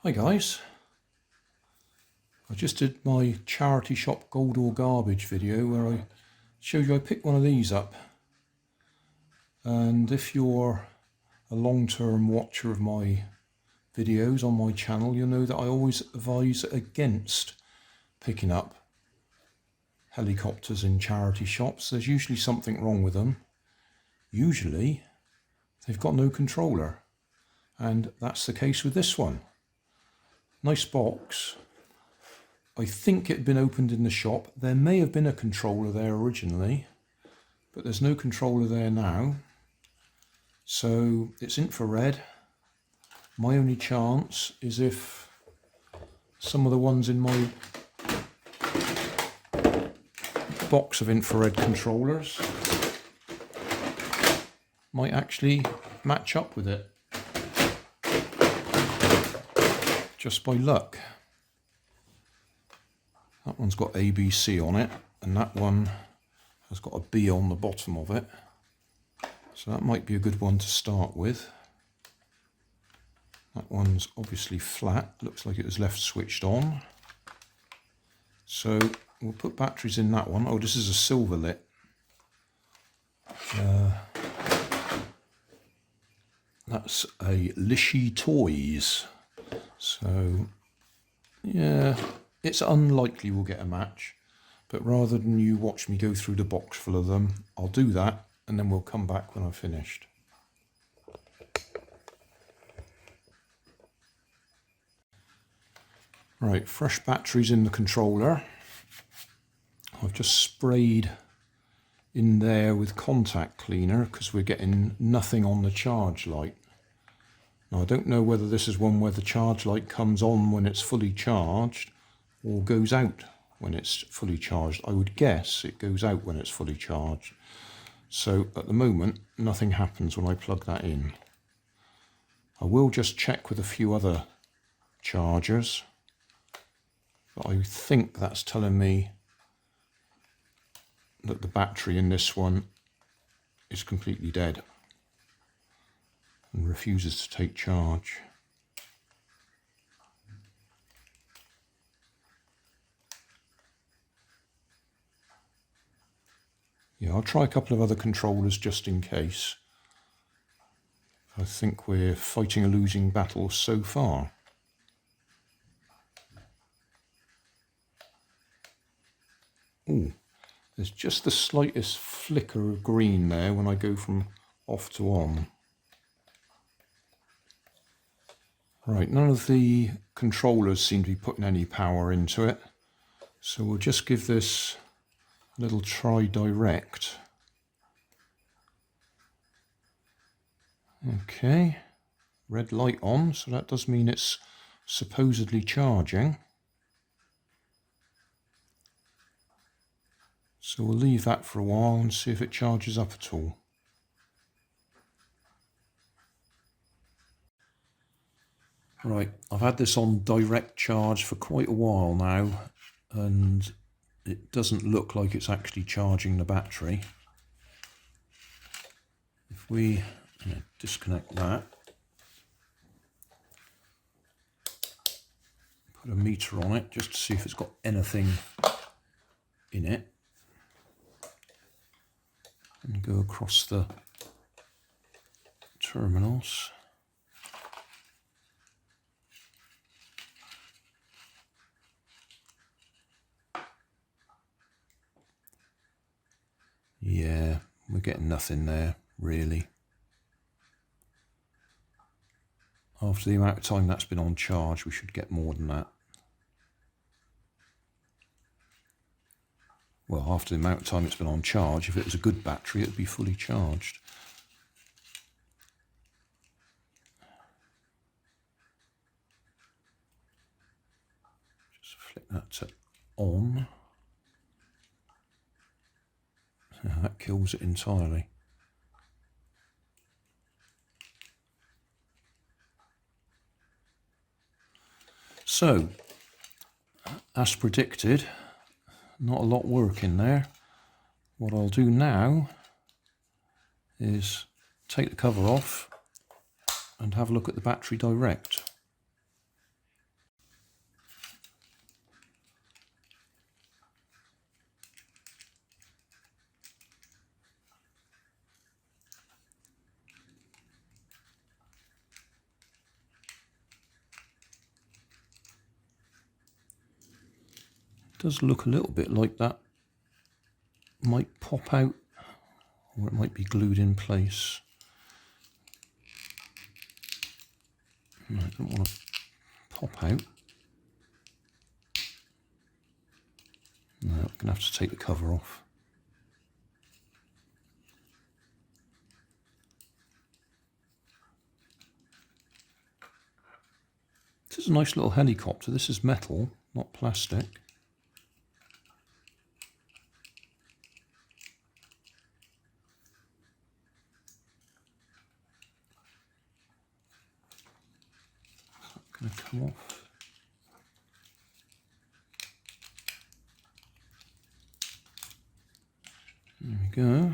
Hi guys, I just did my charity shop gold or garbage video where I showed you I picked one of these up, and if you're a long-term watcher of my videos on my channel, you'll know that I always advise against picking up helicopters in charity shops. There's usually something wrong with them. Usually they've got no controller, and that's the case with this one. Nice box. I think it had been opened in the shop. There may have been a controller there originally, but there's no controller there now. So it's infrared. My only chance is if some of the ones in my box of infrared controllers might actually match up with it. Just by luck. That one's got ABC on it, and that one has got a B on the bottom of it. So that might be a good one to start with. That one's obviously flat, looks like it was left switched on. So we'll put batteries in that one. Oh, this is a silver lit. That's a LISHITOYS. So, yeah, it's unlikely we'll get a match, but rather than you watch me go through the box full of them, I'll do that and then we'll come back when I've finished. Right, fresh batteries in the controller. I've just sprayed in there with contact cleaner because we're getting nothing on the charge light. Now, I don't know whether this is one where the charge light comes on when it's fully charged or goes out when it's fully charged. I would guess it goes out when it's fully charged. So at the moment, nothing happens when I plug that in. I will just check with a few other chargers, but I think that's telling me that the battery in this one is completely dead and refuses to take charge. Yeah, I'll try a couple of other controllers just in case. I think we're fighting a losing battle so far. Ooh, there's just the slightest flicker of green there when I go from off to on. Right, none of the controllers seem to be putting any power into it, so we'll just give this a little try direct. Okay, red light on, so that does mean it's supposedly charging. So we'll leave that for a while and see if it charges up at all. Right, I've had this on direct charge for quite a while now, and it doesn't look like it's actually charging the battery. If we disconnect that, put a meter on it just to see if it's got anything in it, and go across the terminals. Yeah, we're getting nothing there, really. After the amount of time that's been on charge, we should get more than that. Well, after the amount of time it's been on charge, if it was a good battery, it would be fully charged. Just flick that to on. That kills it entirely. So, as predicted, not a lot working there. What I'll do now is take the cover off and have a look at the battery direct. does look a little bit like that might pop out, or it might be glued in place. I don't want to pop out. No, I'm going to have to take the cover off. This is a nice little helicopter. This is metal, not plastic. Going to come off. There we go.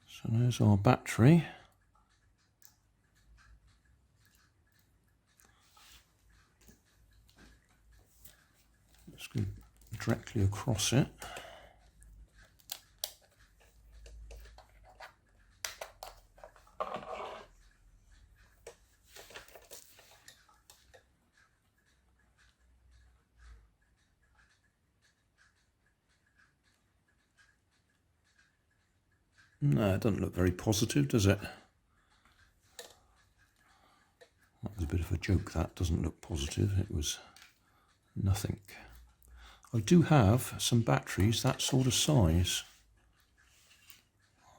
So there's our battery. Let's go directly across it. No, it doesn't look very positive, does it? That was a bit of a joke, that doesn't look positive. It was nothing. I do have some batteries that sort of size.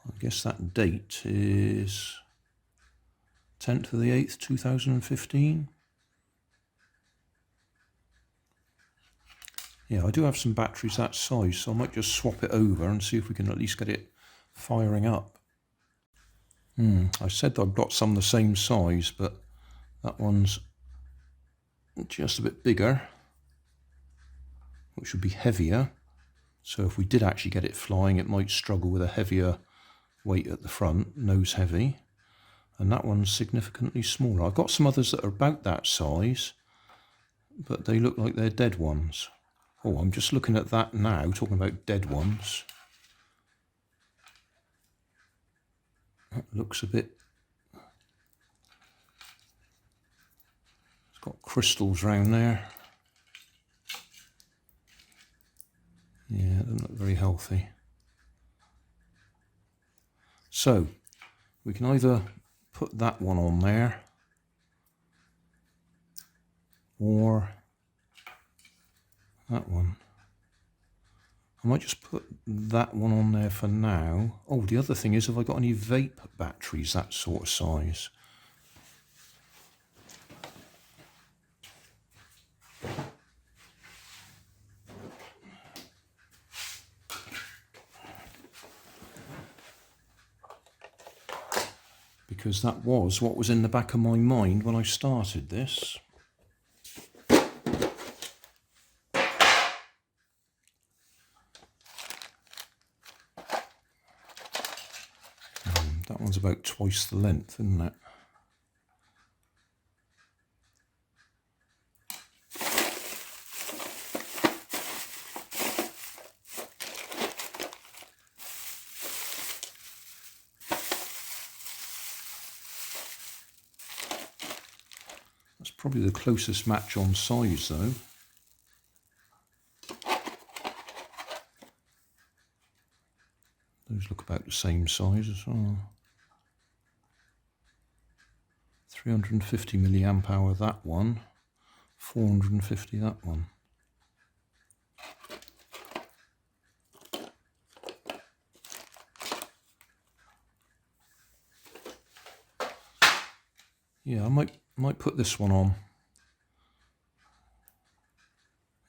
I guess that date is 10th of the 8th, 2015. Yeah, I do have some batteries that size, so I might just swap it over and see if we can at least get it firing up. I said I've got some the same size, but that one's just a bit bigger, which would be heavier. So if we did actually get it flying, it might struggle with a heavier weight at the front, nose heavy. And that one's significantly smaller. I've got some others that are about that size, but they look like they're dead ones. Oh, I'm just looking at that now, talking about dead ones. That looks a bit... It's got crystals round there. Yeah, it doesn't look very healthy. So, we can either put that one on there, or that one. I might just put that one on there for now. Oh, the other thing is, have I got any vape batteries that sort of size? Because that was what was in the back of my mind when I started this. That one's about twice the length, isn't it? That's probably the closest match on size, though. Those look about the same size as well. 350 milliamp hour that one, 450 that one. Yeah, I might put this one on.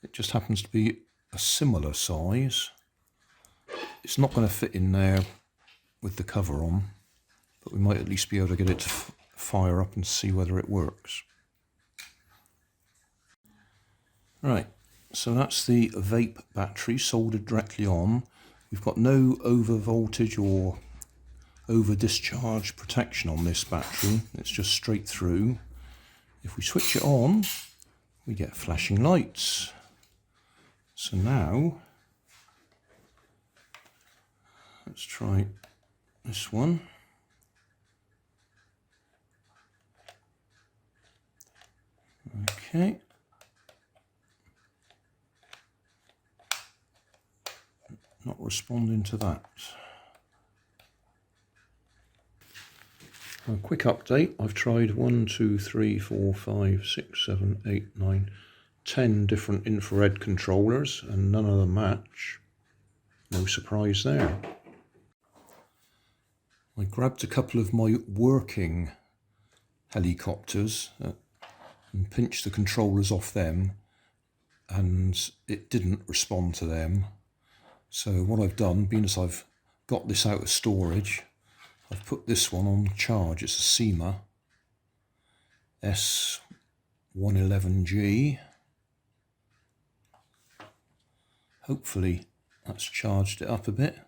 It just happens to be a similar size. It's not going to fit in there with the cover on, but we might at least be able to get it to fire up and see whether it works. Right, so that's the vape battery soldered directly on. We've got no over voltage or over discharge protection on this battery. It's just straight through. If we switch it on, we get flashing lights. So now, let's try this one. Okay. responding to that. A quick update, I've tried 1, 2, 3, 4, 5, 6, 7, 8, 9, 10 different infrared controllers and none of them match. No surprise there. I grabbed a couple of my working helicopters and pinched the controllers off them, and it didn't respond to them. So what I've done, being as I've got this out of storage, I've put this one on charge. It's a SEMA S111G. Hopefully that's charged it up a bit.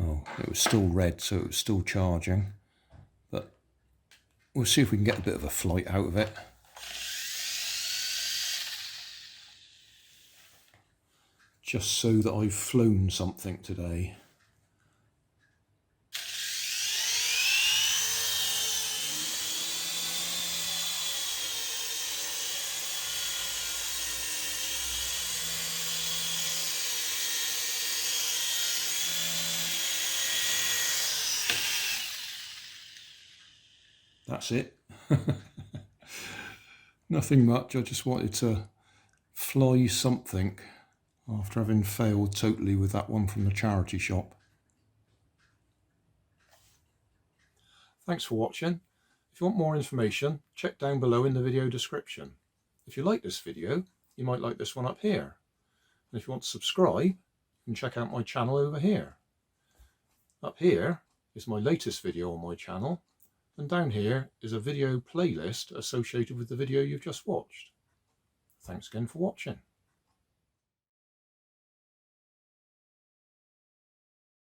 Oh, it was still red, so it was still charging. But we'll see if we can get a bit of a flight out of it. Just so that I've flown something today. That's it. Nothing much. I just wanted to fly something after having failed totally with that one from the charity shop. Thanks for watching. If you want more information, check down below in the video description. If you like this video, you might like this one up here. And if you want to subscribe, you can check out my channel over here. Up here is my latest video on my channel, and down here is a video playlist associated with the video you've just watched. Thanks again for watching.